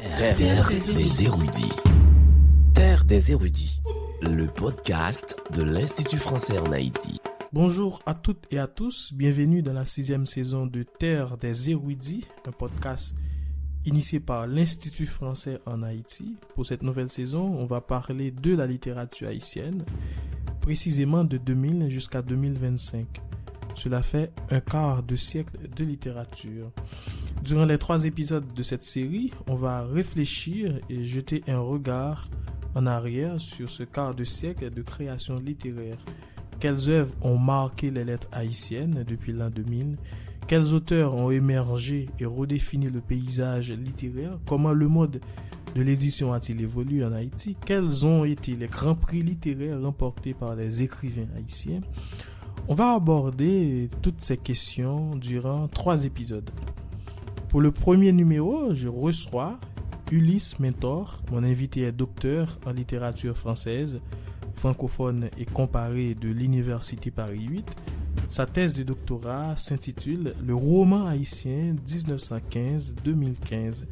Terre des érudits. Terre des érudits. Le podcast de l'Institut français en Haïti. Bonjour à toutes et à tous, bienvenue dans la 6e saison de Terre des érudits, un podcast initié par l'Institut français en Haïti. Pour cette nouvelle saison, on va parler de la littérature haïtienne, précisément de 2000 jusqu'à 2025. Cela fait un quart de siècle de littérature. Durant les 3 épisodes de cette série, on va réfléchir et jeter un regard en arrière sur ce quart de siècle de création littéraire. Quelles œuvres ont marqué les lettres haïtiennes depuis l'an 2000? Quels auteurs ont émergé et redéfini le paysage littéraire? Comment le mode de l'édition a-t-il évolué en Haïti? Quels ont été les grands prix littéraires remportés par les écrivains haïtiens? On va aborder toutes ces questions durant 3 épisodes. Pour le premier numéro, je reçois Ulysse Mentor. Mon invité est docteur en littérature française, francophone et comparée de l'Université Paris 8. Sa thèse de doctorat s'intitule « Le roman haïtien 1915-2015,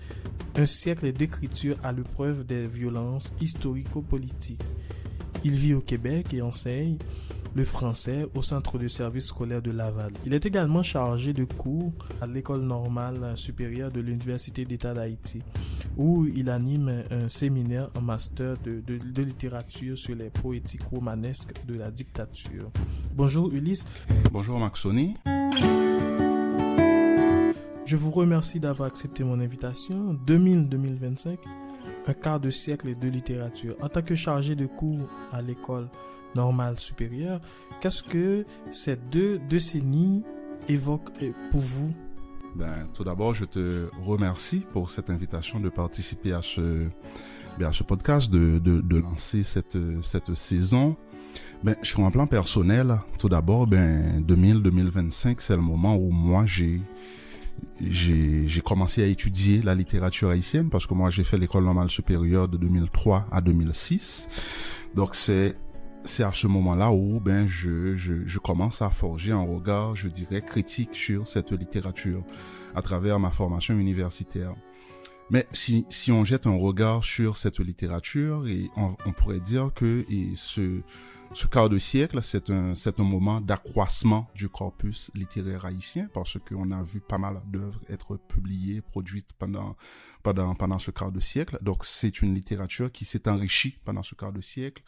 un siècle d'écriture à l'épreuve des violences historico-politiques ». Il vit au Québec et enseigne le français au centre de service scolaire de Laval. Il est également chargé de cours à l'École normale supérieure de l'Université d'État d'Haïti, où il anime un séminaire en master de littérature sur les poétiques romanesques de la dictature. Bonjour Ulysse. Bonjour Maxoni. Je vous remercie d'avoir accepté mon invitation. 2000-2025, un quart de siècle de littérature. En tant que chargé de cours à l'École normale supérieure, qu'est-ce que ces 2 décennies évoquent pour vous? Tout d'abord, je te remercie pour cette invitation de participer à ce podcast, de lancer cette saison. Sur un plan personnel, tout d'abord, 2000-2025, c'est le moment où moi j'ai commencé à étudier la littérature haïtienne, parce que moi j'ai fait l'école normale supérieure de 2003 à 2006. Donc c'est à ce moment-là où je commence à forger un regard, je dirais, critique sur cette littérature à travers ma formation universitaire. Mais si on jette un regard sur cette littérature, et on pourrait dire que ce quart de siècle, c'est un moment d'accroissement du corpus littéraire haïtien, parce qu'on a vu pas mal d'œuvres être publiées, produites pendant ce quart de siècle. Donc c'est une littérature qui s'est enrichie pendant ce quart de siècle.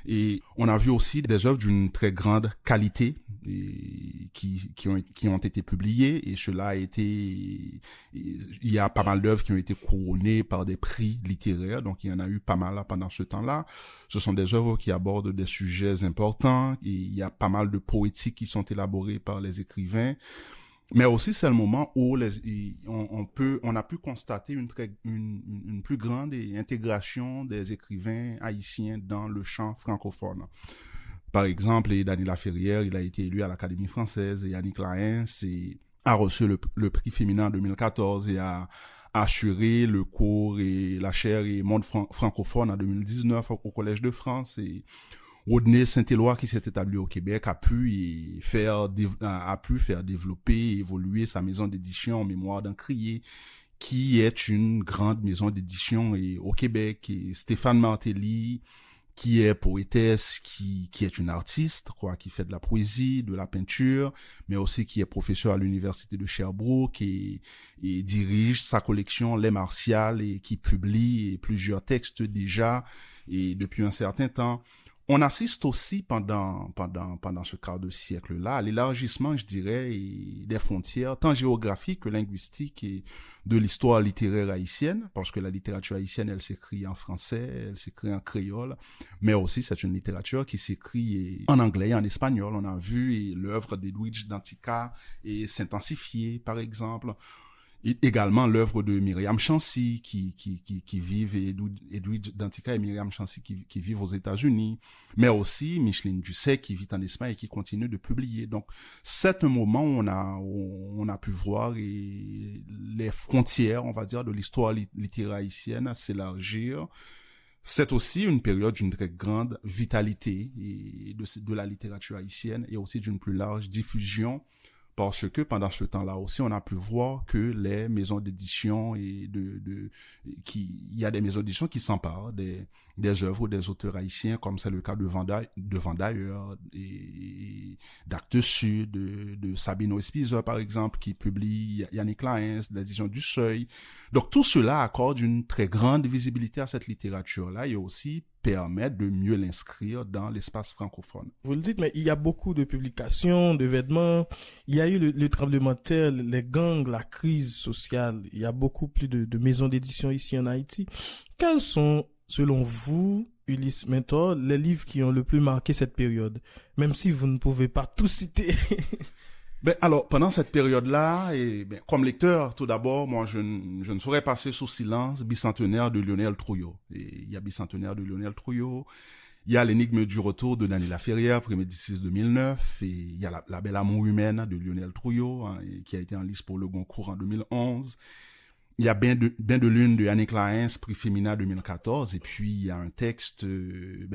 Et on a vu aussi des œuvres d'une très grande qualité et qui ont été publiées, et cela a été, il y a pas mal d'œuvres qui ont été couronnées par des prix littéraires, donc il y en a eu pas mal pendant ce temps-là. Ce sont des œuvres qui abordent des sujets importants, et il y a pas mal de poétiques qui sont élaborées par les écrivains. Mais aussi, c'est le moment où on a pu constater une plus grande intégration des écrivains haïtiens dans le champ francophone. Par exemple, Dany Laferrière, il a été élu à l'Académie française, et Yannick Laens a reçu le prix féminin en 2014 et a assuré le cours et la chaire et monde francophone en 2019 au Collège de France. Et Rodney Saint-Éloi, qui s'est établi au Québec, a pu faire développer et évoluer sa maison d'édition Mémoire d'un crié, qui est une grande maison d'édition au Québec. Et Stéphane Martelly, qui est poétesse, qui est une artiste, qui fait de la poésie, de la peinture, mais aussi qui est professeur à l'université de Sherbrooke et dirige sa collection Les Martiales, et qui publie plusieurs textes déjà, et depuis un certain temps. On assiste aussi pendant ce quart de siècle-là à l'élargissement, je dirais, des frontières tant géographiques que linguistiques et de l'histoire littéraire haïtienne, parce que la littérature haïtienne, elle s'écrit en français, elle s'écrit en créole, mais aussi c'est une littérature qui s'écrit en anglais et en espagnol. On a vu l'œuvre d'Edwidge Danticat et s'intensifier, par exemple. Et également l'œuvre de Myriam Chancy qui vivent, et Edwidge Danticat et Myriam Chancy qui vivent aux États-Unis, mais aussi Micheline Doucet qui vit en Espagne et qui continue de publier. Donc c'est un moment où on a pu voir les frontières, on va dire, de l'histoire littéraire haïtienne s'élargir. C'est aussi une période d'une très grande vitalité de la littérature haïtienne, et aussi d'une plus large diffusion parce que pendant ce temps-là aussi, on a pu voir que les maisons d'édition il y a des maisons d'édition qui s'emparent des œuvres des auteurs haïtiens, comme c'est le cas de Vendailleur et d'Actes Sud, de Sabino Espizer, par exemple, qui publie Yannick Laens, l'édition du Seuil. Donc, tout cela accorde une très grande visibilité à cette littérature-là et aussi permet de mieux l'inscrire dans l'espace francophone. Vous le dites, mais il y a beaucoup de publications, d'événements. Il y a eu le tremblement de terre, les gangs, la crise sociale. Il y a beaucoup plus de maisons d'édition ici en Haïti. Quels sont, selon vous, Ulysse Mentor, les livres qui ont le plus marqué cette période? Même si vous ne pouvez pas tout citer. Alors, pendant cette période-là, comme lecteur, tout d'abord, moi, je ne saurais passer sous silence Bicentenaire de Lionel Trouillot. Et il y a Bicentenaire de Lionel Trouillot, il y a L'énigme du retour de Dany Laferrière, Prémédicis 2009, et il y a La belle amour humaine de Lionel Trouillot, qui a été en lice pour le Goncourt en 2011. Il y a Bain de lune de Yannick Laens, prix Femina 2014, et puis il y a un texte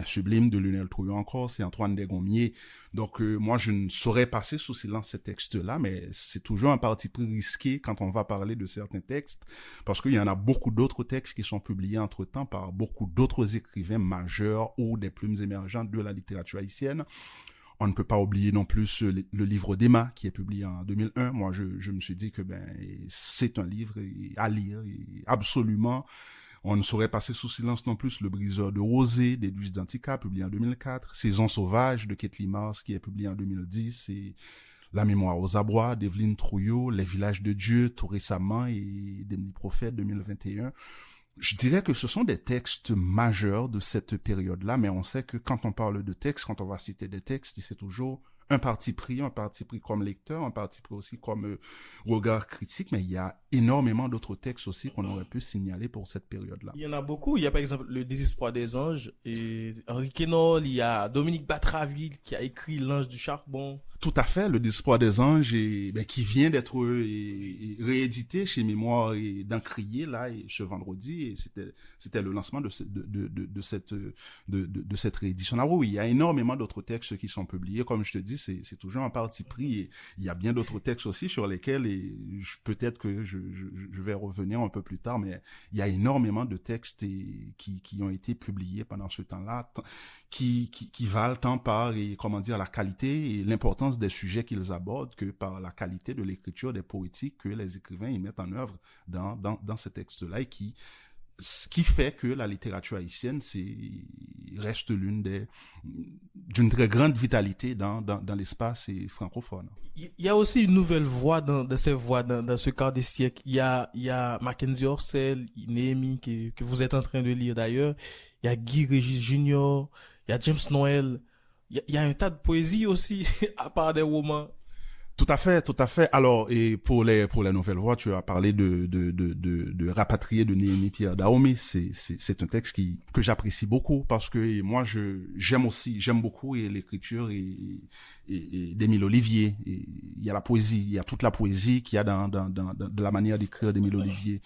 sublime de Lionel Trouillot encore, c'est Antoine Desgommiers. Donc moi je ne saurais passer sous silence ces textes-là, mais c'est toujours un parti pris risqué quand on va parler de certains textes, parce qu'il y en a beaucoup d'autres textes qui sont publiés entre-temps par beaucoup d'autres écrivains majeurs ou des plumes émergentes de la littérature haïtienne. On ne peut pas oublier non plus le livre d'Emma qui est publié en 2001. Moi, je me suis dit que c'est un livre à lire et absolument. On ne saurait passer sous silence non plus Le briseur de rosée d'Edwige Dantica, publié en 2004. Saison sauvage de Ketli Mars qui est publié en 2010 et La mémoire aux abois d'Evelyne Trouillot, Les villages de Dieu tout récemment et Des prophètes 2021. Je dirais que ce sont des textes majeurs de cette période-là, mais on sait que quand on parle de textes, quand on va citer des textes, c'est toujours un parti pris comme lecteur, un parti pris aussi comme regard critique, mais il y a énormément d'autres textes aussi qu'on aurait pu signaler pour cette période-là. Il y en a beaucoup. Il y a par exemple Le désespoir des anges et Henri Quénol, il y a Dominique Batraville qui a écrit L'ange du charbon. Tout à fait, Le désespoir des anges qui vient d'être réédité chez Mémoire et d'Encrier là et ce vendredi et c'était le lancement de cette réédition là. Oui, il y a énormément d'autres textes qui sont publiés, comme je te dis, c'est toujours un parti pris et il y a bien d'autres textes aussi sur lesquels peut-être que je vais revenir un peu plus tard, mais il y a énormément de textes qui ont été publiés pendant ce temps-là qui valent tant par la qualité et l'importance des sujets qu'ils abordent que par la qualité de l'écriture des poétiques que les écrivains y mettent en œuvre dans ces textes-là et ce qui fait que la littérature haïtienne reste d'une très grande vitalité dans l'espace francophone. Il y a aussi une nouvelle voix dans ces voix dans ce quart des siècles. Il y a Mackenzie Orsel, Néhémie que vous êtes en train de lire d'ailleurs. Il y a Guy Régis Junior, il y a James Noël. Il y a un tas de poésie aussi à part des romans. Tout à fait. Alors, et pour les nouvelles voix, tu as parlé de Rapatrié de Néhémie Pierre Dahomey. C'est un texte que j'apprécie beaucoup parce que moi j'aime beaucoup l'écriture et d'Émile Olivier. Et il y a la poésie, il y a toute la poésie qu'il y a dans la manière d'écrire d'Émile Olivier.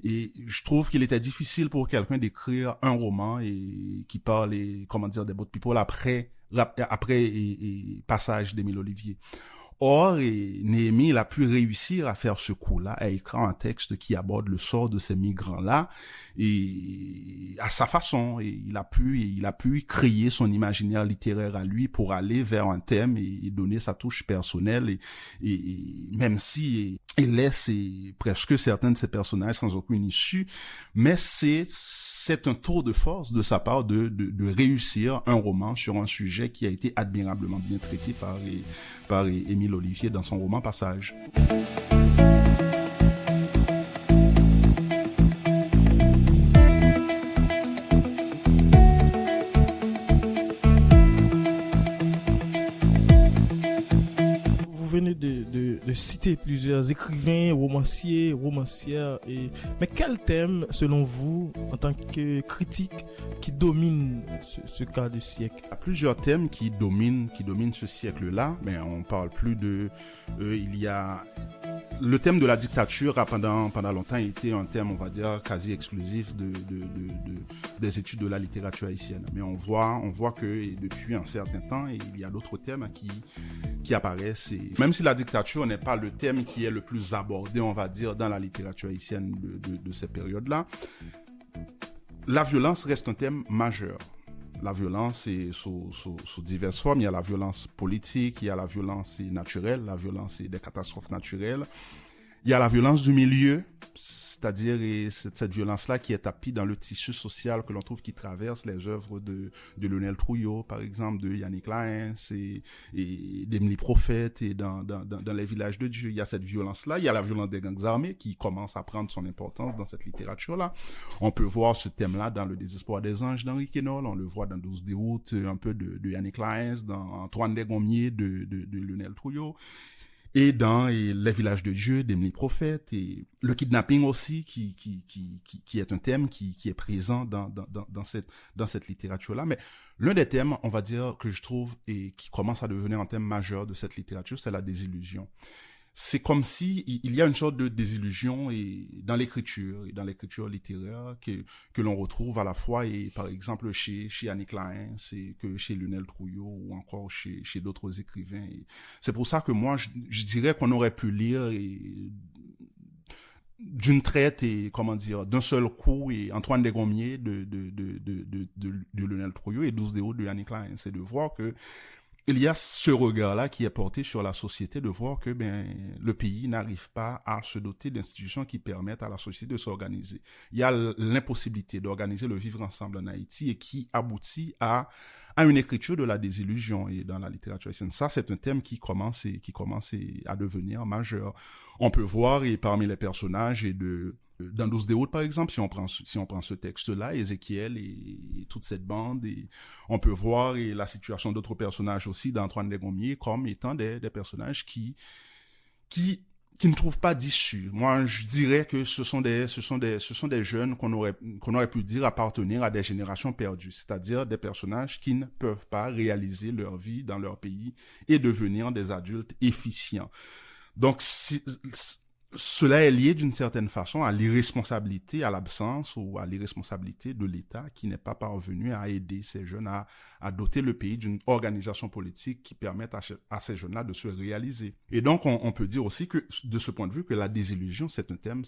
Et je trouve qu'il était difficile pour quelqu'un d'écrire un roman et qui parle des boat people après passage d'Émile Olivier. Or, Néhémie, il a pu réussir à faire ce coup-là, à écrire un texte qui aborde le sort de ces migrants-là, et à sa façon, et il a pu créer son imaginaire littéraire à lui pour aller vers un thème et donner sa touche personnelle, et même si il laisse presque certains de ses personnages sans aucune issue, mais c'est un tour de force de sa part de réussir un roman sur un sujet qui a été admirablement bien traité par Émile Olivier dans son roman Passage. Vous venez de citer plusieurs écrivains, romancières, mais quel thème, selon vous, en tant que critique, qui domine ce quart de siècle? Il y a plusieurs thèmes qui dominent ce siècle-là, mais on parle plus il y a le thème de la dictature a pendant longtemps été un thème, on va dire, quasi exclusif des études de la littérature haïtienne. Mais on voit que depuis un certain temps, il y a d'autres thèmes qui apparaissent. Et même si la dictature n'est pas le thème qui est le plus abordé, on va dire, dans la littérature haïtienne de ces périodes-là, la violence reste un thème majeur. La violence est sous diverses formes. Il y a la violence politique, il y a la violence naturelle, la violence des catastrophes naturelles. Il y a la violence du milieu, c'est-à-dire cette violence-là qui est tapie dans le tissu social que l'on trouve qui traverse les œuvres de Lionel Trouillot, par exemple, de Yannick Laens et d'Emily Prophète et dans les villages de Dieu. Il y a cette violence-là. Il y a la violence des gangs armés qui commence à prendre son importance dans cette littérature-là. On peut voir ce thème-là dans Le désespoir des anges d'Henri Quénol. On le voit dans 12 déroutes, un peu de Yannick Laens, dans Antoine Desgommiers de Lionel Trouillot. Et dans Les villages de Dieu d'Emily Prophète, et le kidnapping aussi, qui est un thème qui est présent dans cette littérature-là. Mais l'un des thèmes, on va dire, que je trouve et qui commence à devenir un thème majeur de cette littérature, c'est la désillusion. C'est comme si il y a une sorte de désillusion dans l'écriture littéraire que l'on retrouve à la fois et par exemple chez Yannick Laens et que chez Lionel Trouillot ou encore chez d'autres écrivains. Et c'est pour ça que moi je dirais qu'on aurait pu lire d'une traite et d'un seul coup et Antoine Desgommiers de Lionel Trouillot et 12 déroutes de Yannick Laens, c'est de voir que il y a ce regard-là qui est porté sur la société, de voir que le pays n'arrive pas à se doter d'institutions qui permettent à la société de s'organiser. Il y a l'impossibilité d'organiser le vivre ensemble en Haïti et qui aboutit à une écriture de la désillusion et dans la littérature haïtienne. Ça, c'est un thème qui commence à devenir majeur. On peut voir et parmi les personnages dans 12 déroutes, par exemple, si on prend ce texte-là, Ézéchiel et toute cette bande, et on peut voir la situation d'autres personnages aussi d'Antoine Desgommiers comme étant des personnages qui ne trouvent pas d'issue. Moi, je dirais que ce sont des jeunes qu'on aurait pu dire appartenir à des générations perdues, c'est-à-dire des personnages qui ne peuvent pas réaliser leur vie dans leur pays et devenir des adultes efficients. Donc, cela est lié d'une certaine façon à l'irresponsabilité, à l'absence ou à l'irresponsabilité de l'État qui n'est pas parvenu à aider ces jeunes à doter le pays d'une organisation politique qui permette à ces jeunes-là de se réaliser. Et donc, on peut dire aussi que, de ce point de vue, que la désillusion, c'est un thème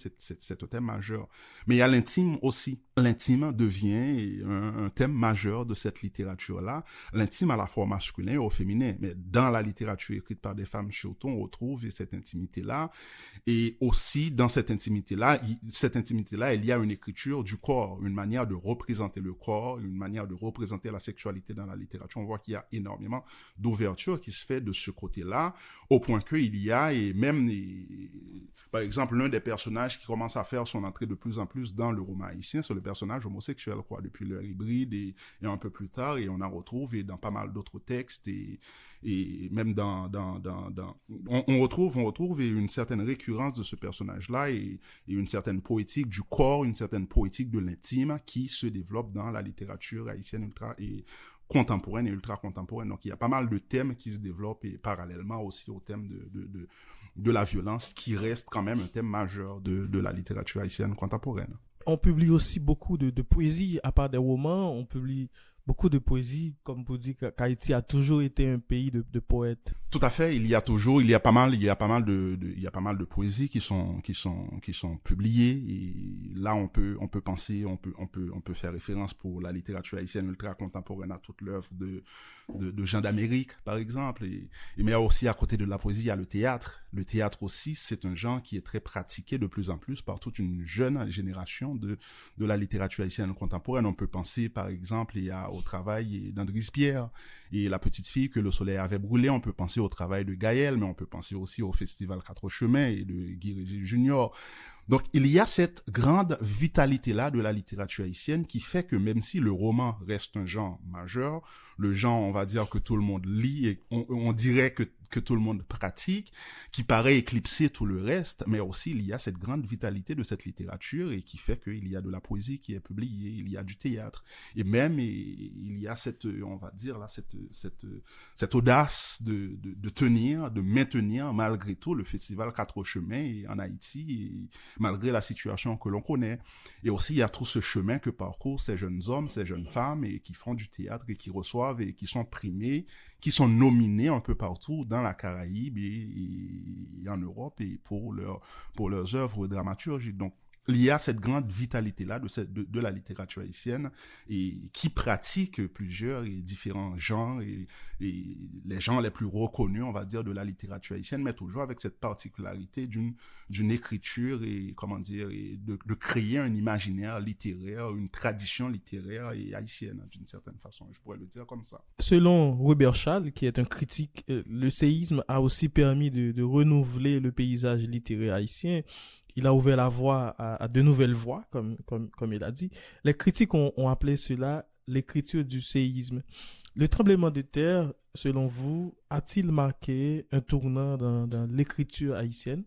majeur. Mais il y a l'intime aussi. L'intime devient un thème majeur de cette littérature-là. L'intime à la fois au masculin et au féminin. Mais dans la littérature écrite par des femmes surtout, on retrouve cette intimité-là. Et aussi, dans cette intimité-là, il y a une écriture du corps, une manière de représenter le corps, une manière de représenter la sexualité dans la littérature. On voit qu'il y a énormément d'ouverture qui se fait de ce côté-là, au point qu'il y a, par exemple, l'un des personnages qui commence à faire son entrée de plus en plus dans le roman haïtien, c'est le personnage homosexuel, depuis l'heure hybride et un peu plus tard, et on en retrouve dans pas mal d'autres textes, et même on retrouve une certaine récurrence de ce personnage-là et une certaine poétique du corps, une certaine poétique de l'intime qui se développe dans la littérature haïtienne ultra contemporaine et ultra contemporaine. Donc il y a pas mal de thèmes qui se développent et parallèlement aussi au thème de la violence qui reste quand même un thème majeur de la littérature haïtienne contemporaine. On publie aussi beaucoup de poésie, à part des romans, on publie beaucoup de poésie, comme vous dites qu'Haïti a toujours été un pays de poètes. Tout à fait, il y a pas mal de poésies qui sont publiées, et là on peut faire référence pour la littérature haïtienne ultra contemporaine à toute l'œuvre de Jean d'Amérique par exemple, mais aussi à côté de la poésie il y a le théâtre. Le théâtre aussi, c'est un genre qui est très pratiqué de plus en plus par toute une jeune génération de la littérature haïtienne contemporaine. On peut penser par exemple au travail d'Andris Pierre et La petite fille que le soleil avait brûlée. On peut penser au travail de Gaël, mais on peut penser aussi au Festival Quatre Chemins et de Guy Régis Junior. Donc, il y a cette grande vitalité-là de la littérature haïtienne qui fait que même si le roman reste un genre majeur, le genre, on va dire, que tout le monde lit et on dirait que tout le monde pratique, qui paraît éclipser tout le reste, mais aussi il y a cette grande vitalité de cette littérature et qui fait qu'il y a de la poésie qui est publiée, il y a du théâtre, et même il y a cette audace de tenir, de maintenir malgré tout le Festival Quatre Chemins en Haïti, et malgré la situation que l'on connaît. Et aussi il y a tout ce chemin que parcourent ces jeunes hommes, ces jeunes femmes, et qui font du théâtre et qui reçoivent et qui sont primés, qui sont nominés un peu partout dans la Caraïbe et en Europe et pour leurs œuvres dramaturgiques. Donc il y a cette grande vitalité-là de la littérature haïtienne et qui pratique plusieurs et différents genres et les genres les plus reconnus, on va dire, de la littérature haïtienne, mais toujours avec cette particularité d'une écriture et, comment dire, et de créer un imaginaire littéraire, une tradition littéraire et haïtienne, d'une certaine façon, je pourrais le dire comme ça. Selon Robert Schall, qui est un critique, le séisme a aussi permis de renouveler le paysage littéraire haïtien. Il a ouvert la voie à de nouvelles voies, comme il a dit. Les critiques ont appelé cela l'écriture du séisme. Le tremblement de terre, selon vous, a-t-il marqué un tournant dans l'écriture haïtienne?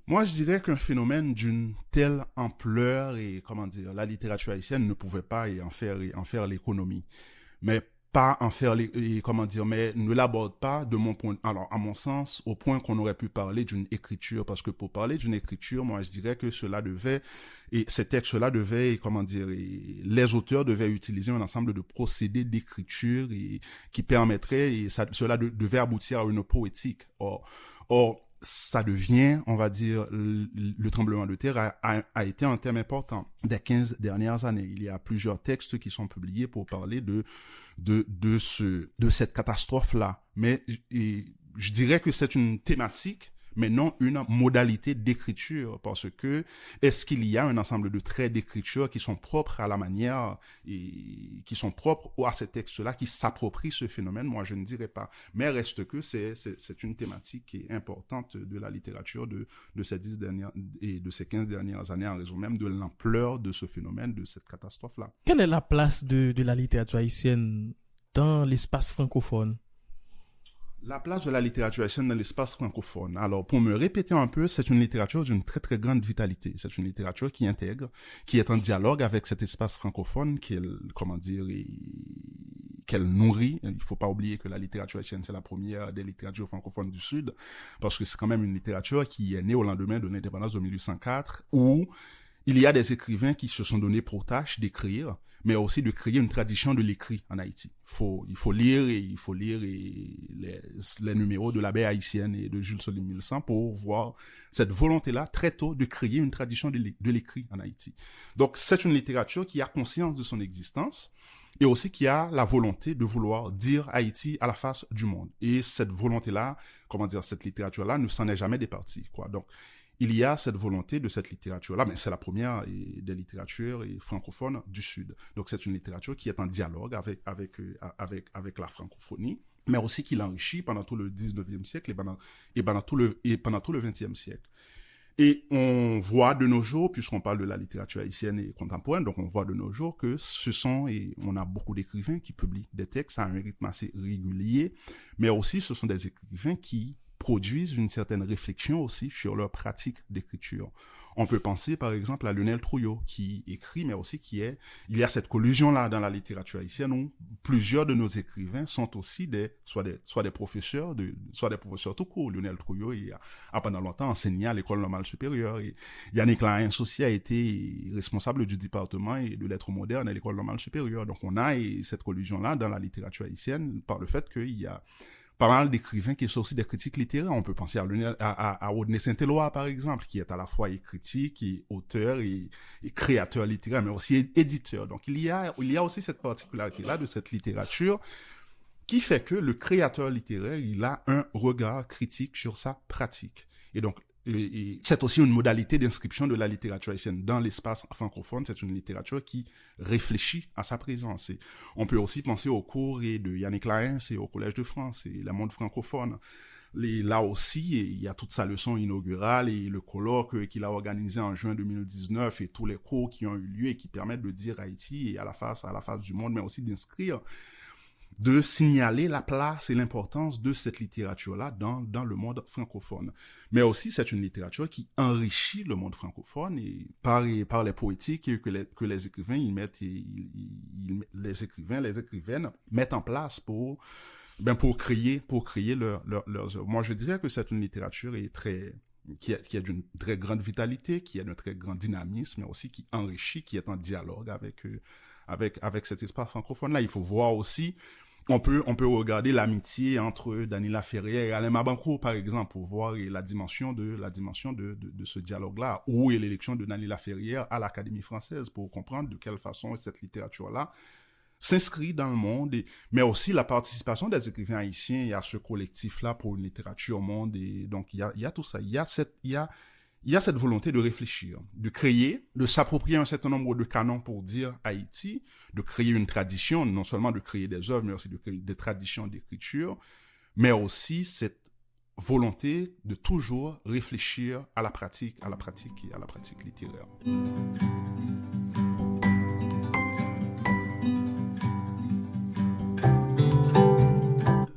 Moi, je dirais qu'un phénomène d'une telle ampleur et, comment dire, la littérature haïtienne ne pouvait pas en faire l'économie. Mais pas en faire mais ne l'aborde pas de mon point, alors, à mon sens, au point qu'on aurait pu parler d'une écriture, parce que pour parler d'une écriture, moi, je dirais que ces textes-là devaient, les auteurs devaient utiliser un ensemble de procédés d'écriture qui permettraient, cela devait aboutir à une poétique. Or, ça devient, on va dire, le tremblement de terre a été un thème important des 15 dernières années. Il y a plusieurs textes qui sont publiés pour parler de cette catastrophe-là. Mais je dirais que c'est une thématique, mais non une modalité d'écriture, parce que est-ce qu'il y a un ensemble de traits d'écriture qui sont propres à la manière et qui sont propres à ces textes-là, qui s'approprient ce phénomène? Moi, je ne dirais pas. Mais reste que c'est une thématique qui est importante de la littérature de ces 10 dernières et de ces 15 dernières années, en raison même de l'ampleur de ce phénomène, de cette catastrophe-là. Quelle est la place de la littérature haïtienne dans l'espace francophone? La place de la littérature haïtienne dans l'espace francophone. Alors, pour me répéter un peu, c'est une littérature d'une très très grande vitalité. C'est une littérature qui intègre, qui est en dialogue avec cet espace francophone, qu'elle nourrit. Il faut pas oublier que la littérature haïtienne, c'est la première des littératures francophones du Sud, parce que c'est quand même une littérature qui est née au lendemain de l'indépendance de 1804, où il y a des écrivains qui se sont donnés pour tâche d'écrire, mais aussi de créer une tradition de l'écrit en Haïti. Il faut lire les numéros de la baie haïtienne et de Jules Solim 1100 pour voir cette volonté-là très tôt de créer une tradition de l'écrit en Haïti. Donc c'est une littérature qui a conscience de son existence et aussi qui a la volonté de vouloir dire Haïti à la face du monde. Et cette volonté-là, cette littérature-là ne s'en est jamais départie, quoi. Donc il y a cette volonté de cette littérature-là, mais c'est la première des littératures francophones du Sud. Donc c'est une littérature qui est en dialogue avec la francophonie, mais aussi qui l'enrichit pendant tout le 19e siècle et pendant tout le 20e siècle. Et on voit de nos jours, puisqu'on parle de la littérature haïtienne et contemporaine, donc on voit de nos jours que on a beaucoup d'écrivains qui publient des textes à un rythme assez régulier, mais aussi ce sont des écrivains qui produisent une certaine réflexion aussi sur leur pratique d'écriture. On peut penser par exemple à Lionel Trouillot qui écrit, mais aussi il y a cette collusion-là dans la littérature haïtienne où plusieurs de nos écrivains sont aussi soit des professeurs tout court. Lionel Trouillot a pendant longtemps enseigné à l'école normale supérieure et Yannick Laens aussi a été responsable du département et de lettres modernes à l'école normale supérieure. Donc on a cette collusion-là dans la littérature haïtienne par le fait qu'il y a pas mal d'écrivains qui sont aussi des critiques littéraires. On peut penser à Rodney Saint-Éloi, par exemple, qui est à la fois critique et auteur et créateur littéraire, mais aussi éditeur. Donc, il y a aussi cette particularité-là de cette littérature qui fait que le créateur littéraire, il a un regard critique sur sa pratique. Et donc, c'est aussi une modalité d'inscription de la littérature haïtienne dans l'espace francophone. C'est une littérature qui réfléchit à sa présence. Et on peut aussi penser au cours de Yannick Laens et au Collège de France et le monde francophone. Là aussi, il y a toute sa leçon inaugurale et le colloque qu'il a organisé en juin 2019 et tous les cours qui ont eu lieu et qui permettent de dire Haïti et à la face du monde, mais aussi de signaler la place et l'importance de cette littérature-là dans le monde francophone. Mais aussi, c'est une littérature qui enrichit le monde francophone et par les poétiques que les écrivains les écrivaines mettent en place pour créer leurs œuvres. Moi, je dirais que c'est une littérature qui a d'une très grande vitalité, qui a d'un très grand dynamisme, mais aussi qui enrichit, qui est en dialogue avec cet espace francophone-là. Il faut voir aussi on peut regarder l'amitié entre Daniela Ferrière et Alain Mabancourt, par exemple, pour voir la dimension de ce dialogue-là, ou l'élection de Daniela Ferrière à l'Académie française, pour comprendre de quelle façon cette littérature-là s'inscrit dans le monde, mais aussi la participation des écrivains haïtiens à ce collectif-là pour une littérature monde. Et donc, il y a tout ça. Il y a cette volonté de réfléchir, de créer, de s'approprier un certain nombre de canons pour dire Haïti, de créer une tradition, non seulement de créer des œuvres, mais aussi de créer des traditions d'écriture, mais aussi cette volonté de toujours réfléchir à la pratique littéraire.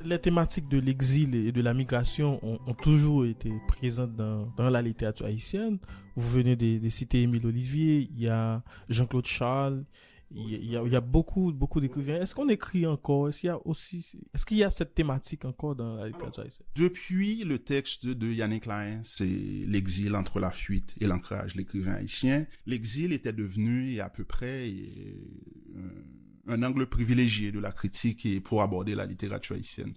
Les thématiques de l'exil et de la migration ont toujours été présentes dans la littérature haïtienne. Vous venez de citer Émile Olivier, il y a Jean-Claude Charles, il y a beaucoup d'écrivains. Est-ce qu'on écrit encore? Est-ce qu'il y a cette thématique encore dans la littérature haïtienne? Depuis le texte de Yannick Lahen, c'est l'exil entre la fuite et l'ancrage, l'écrivain haïtien. L'exil était devenu à peu près un angle privilégié de la critique et pour aborder la littérature haïtienne.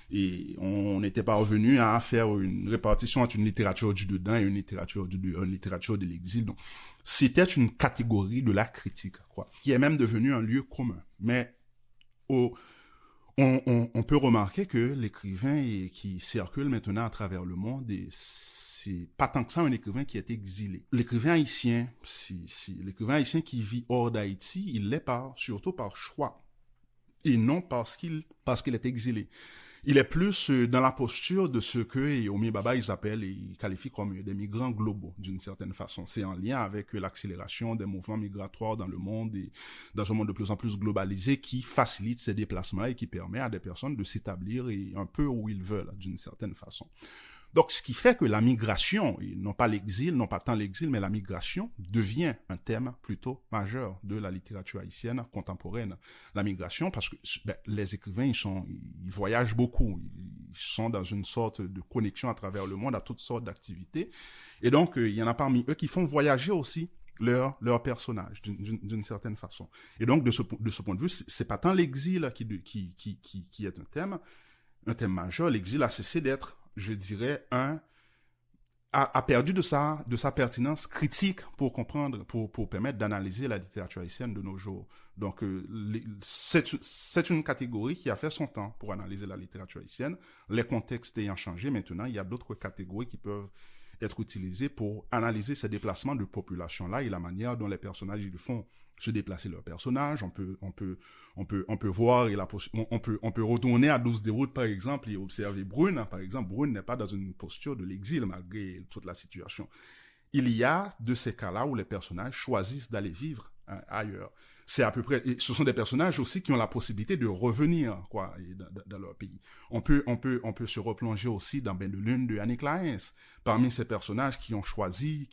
Et on n'était pas revenu à faire une répartition entre une littérature du dedans et une littérature de l'exil. Donc, c'était une catégorie de la critique, quoi, qui est même devenue un lieu commun. Mais on peut remarquer que l'écrivain qui circule maintenant à travers le monde, c'est pas tant que ça un écrivain qui est exilé. L'écrivain haïtien, l'écrivain haïtien qui vit hors d'Haïti, il l'est surtout par choix et non parce qu'il est exilé. Il est plus dans la posture de ce que Omi Baba ils appellent et ils qualifient comme des migrants globaux d'une certaine façon. C'est en lien avec l'accélération des mouvements migratoires dans le monde et dans un monde de plus en plus globalisé qui facilite ces déplacements et qui permet à des personnes de s'établir et un peu où ils veulent d'une certaine façon. Donc, ce qui fait que la migration, et non pas l'exil, non pas tant l'exil, mais la migration devient un thème plutôt majeur de la littérature haïtienne contemporaine. La migration, parce que les écrivains, ils voyagent beaucoup, ils sont dans une sorte de connexion à travers le monde, à toutes sortes d'activités. Et donc, il y en a parmi eux qui font voyager aussi leur personnage d'une certaine façon. Et donc, de ce point de vue, c'est pas tant l'exil qui est un thème majeur. L'exil a cessé d'être, je dirais, a perdu de sa pertinence critique pour comprendre, pour permettre d'analyser la littérature haïtienne de nos jours. Donc, c'est une catégorie qui a fait son temps pour analyser la littérature haïtienne. Les contextes ayant changé, maintenant, il y a d'autres catégories qui peuvent être utilisées pour analyser ces déplacements de population-là et la manière dont les personnages ils font se déplacer leurs personnages. On peut voir on peut retourner à 12 des routes par exemple et observer Brune. Par exemple, Brune n'est pas dans une posture de l'exil malgré toute la situation. Il y a de ces cas-là où les personnages choisissent d'aller vivre ailleurs. C'est à peu près, et ce sont des personnages aussi qui ont la possibilité de revenir, quoi, dans leur pays. On peut se replonger aussi dans Ben de Lune de Annick Laens. Parmi ces personnages qui ont choisi,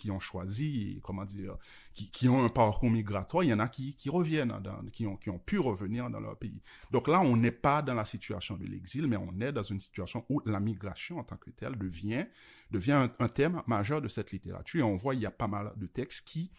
comment dire, qui ont un parcours migratoire, il y en a qui reviennent, qui ont pu revenir dans leur pays. Donc là, on n'est pas dans la situation de l'exil, mais on est dans une situation où la migration en tant que telle devient un thème majeur de cette littérature. Et on voit, il y a pas mal de textes qui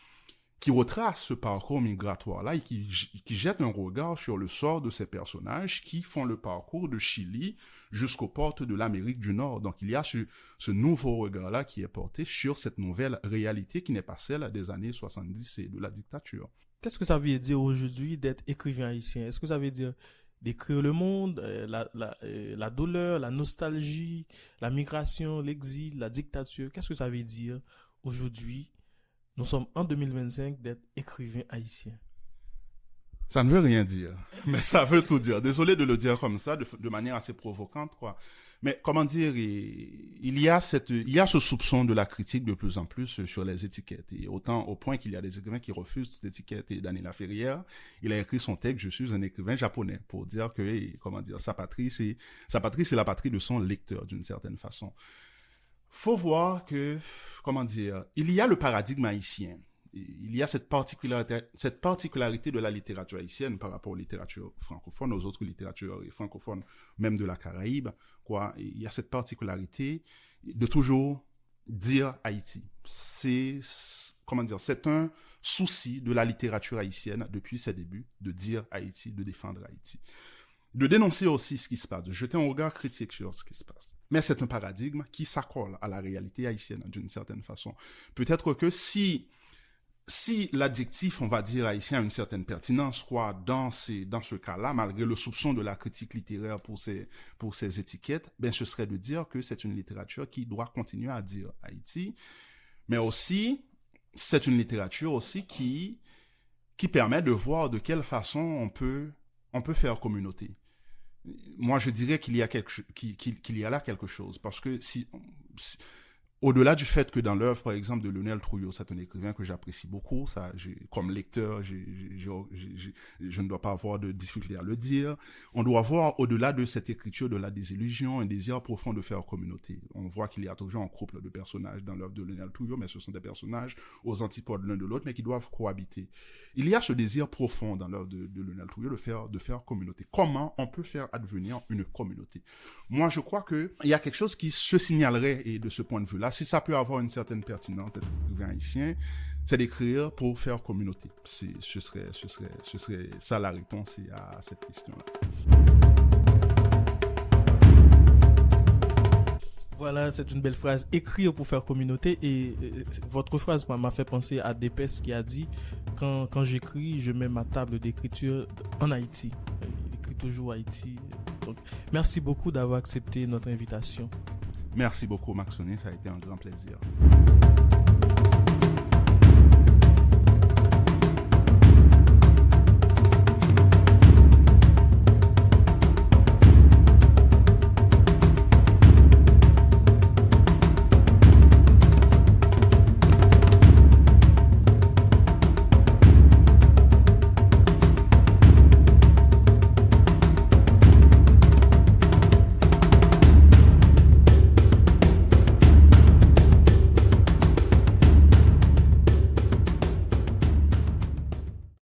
retrace ce parcours migratoire-là et qui jette un regard sur le sort de ces personnages qui font le parcours de Chili jusqu'aux portes de l'Amérique du Nord. Donc, il y a ce nouveau regard-là qui est porté sur cette nouvelle réalité qui n'est pas celle des années 70 et de la dictature. Qu'est-ce que ça veut dire aujourd'hui d'être écrivain haïtien? Est-ce que ça veut dire d'écrire le monde, la douleur, la nostalgie, la migration, l'exil, la dictature? Qu'est-ce que ça veut dire aujourd'hui? Nous sommes en 2025 d'être écrivain haïtien. Ça ne veut rien dire, mais ça veut tout dire. Désolé de le dire comme ça, de manière assez provocante, quoi. Mais comment dire, il y a ce soupçon de la critique de plus en plus sur les étiquettes. Et autant au point qu'il y a des écrivains qui refusent toute étiquette. Et Daniela Ferrière, il a écrit son texte, je suis un écrivain japonais, pour dire que, comment dire, sa patrie, c'est la patrie de son lecteur, d'une certaine façon. Faut voir que, comment dire, il y a le paradigme haïtien. Il y a cette particularité de la littérature haïtienne par rapport aux littératures francophones, aux autres littératures francophones, même de la Caraïbe, quoi. Il y a cette particularité de toujours dire Haïti. C'est un souci de la littérature haïtienne depuis ses débuts, de dire Haïti, de défendre Haïti. de dénoncer aussi ce qui se passe, de jeter un regard critique sur ce qui se passe. Mais c'est un paradigme qui s'accorde à la réalité haïtienne d'une certaine façon. Peut-être que si l'adjectif, on va dire, haïtien a une certaine pertinence, quoi, dans ce cas-là, malgré le soupçon de la critique littéraire pour ces étiquettes, ben, ce serait de dire que c'est une littérature qui doit continuer à dire Haïti, mais aussi, c'est une littérature aussi qui permet de voir de quelle façon on peut faire communauté. Moi, je dirais qu'il y a là quelque chose, parce que au-delà du fait que dans l'œuvre, par exemple, de Lionel Trouillot, c'est un écrivain que j'apprécie beaucoup, ça, comme lecteur, je ne dois pas avoir de difficulté à le dire. On doit voir, au-delà de cette écriture, de la désillusion, un désir profond de faire communauté. On voit qu'il y a toujours un couple de personnages dans l'œuvre de Lionel Trouillot, mais ce sont des personnages aux antipodes l'un de l'autre, mais qui doivent cohabiter. Il y a ce désir profond dans l'œuvre de Lionel Trouillot de faire communauté. Comment on peut faire advenir une communauté? Moi, je crois qu'il y a quelque chose qui se signalerait, et de ce point de vue-là, si ça peut avoir une certaine pertinence d'être écrivain haïtien, c'est d'écrire pour faire communauté. Ce serait ça la réponse à cette question-là. Voilà, c'est une belle phrase. Écrire pour faire communauté. Et votre phrase m'a fait penser à Dépès qui a dit quand j'écris, je mets ma table d'écriture en Haïti. Il écrit toujours Haïti. Donc, merci beaucoup d'avoir accepté notre invitation. Merci beaucoup, Maxoné. Ça a été un grand plaisir.